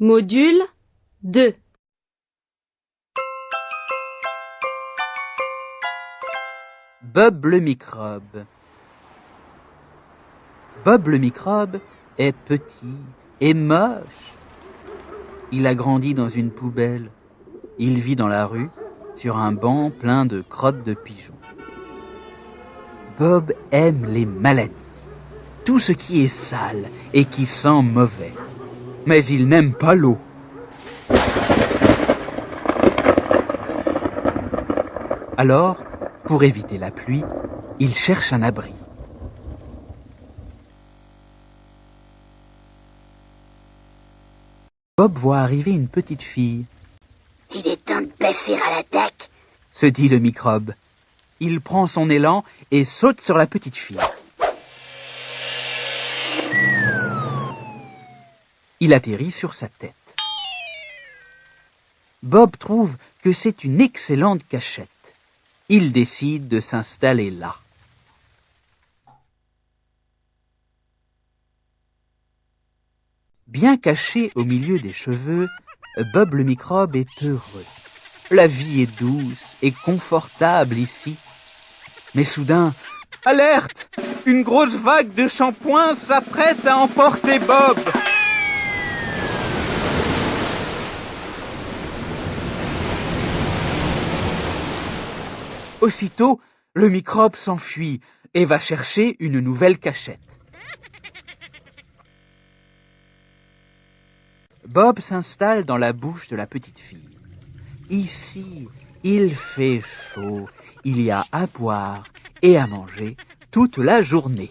Module 2. Bob le microbe. Bob le microbe est petit et moche. Il a grandi dans une poubelle. Il vit dans la rue, sur un banc plein de crottes de pigeons. Bob aime les maladies, tout ce qui est sale et qui sent mauvais. Mais il n'aime pas l'eau. Alors, pour éviter la pluie, il cherche un abri. Bob voit arriver une petite fille. « Il est temps de passer à l'attaque !» se dit le microbe. Il prend son élan et saute sur la petite fille. Il atterrit sur sa tête. Bob trouve que c'est une excellente cachette. Il décide de s'installer là. Bien caché au milieu des cheveux, Bob le microbe est heureux. La vie est douce et confortable ici. Mais soudain, alerte! Une grosse vague de shampoing s'apprête à emporter Bob. Aussitôt, le microbe s'enfuit et va chercher une nouvelle cachette. Bob s'installe dans la bouche de la petite fille. Ici, il fait chaud, il y a à boire et à manger toute la journée.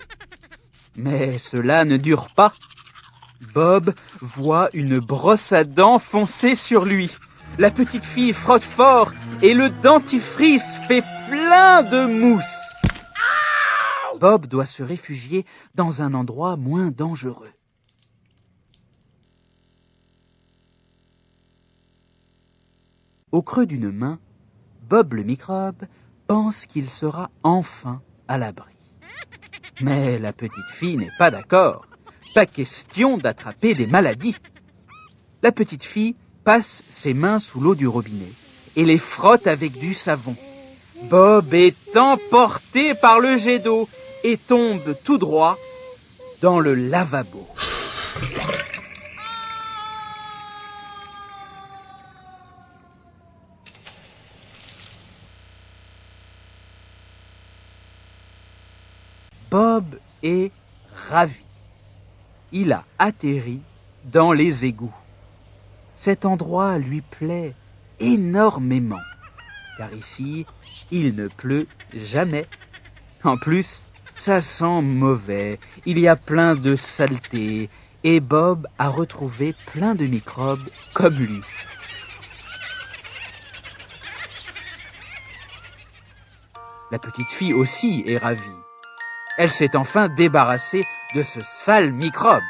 Mais cela ne dure pas. Bob voit une brosse à dents foncer sur lui. La petite fille frotte fort et le dentifrice fait plein de mousse. Bob doit se réfugier dans un endroit moins dangereux. Au creux d'une main, Bob le microbe pense qu'il sera enfin à l'abri. Mais la petite fille n'est pas d'accord. Pas question d'attraper des maladies. La petite fille passe ses mains sous l'eau du robinet et les frotte avec du savon. Bob est emporté par le jet d'eau et tombe tout droit dans le lavabo. Bob est ravi. Il a atterri dans les égouts. Cet endroit lui plaît énormément, car ici, il ne pleut jamais. En plus, ça sent mauvais, il y a plein de saleté, et Bob a retrouvé plein de microbes comme lui. La petite fille aussi est ravie. Elle s'est enfin débarrassée de ce sale microbe.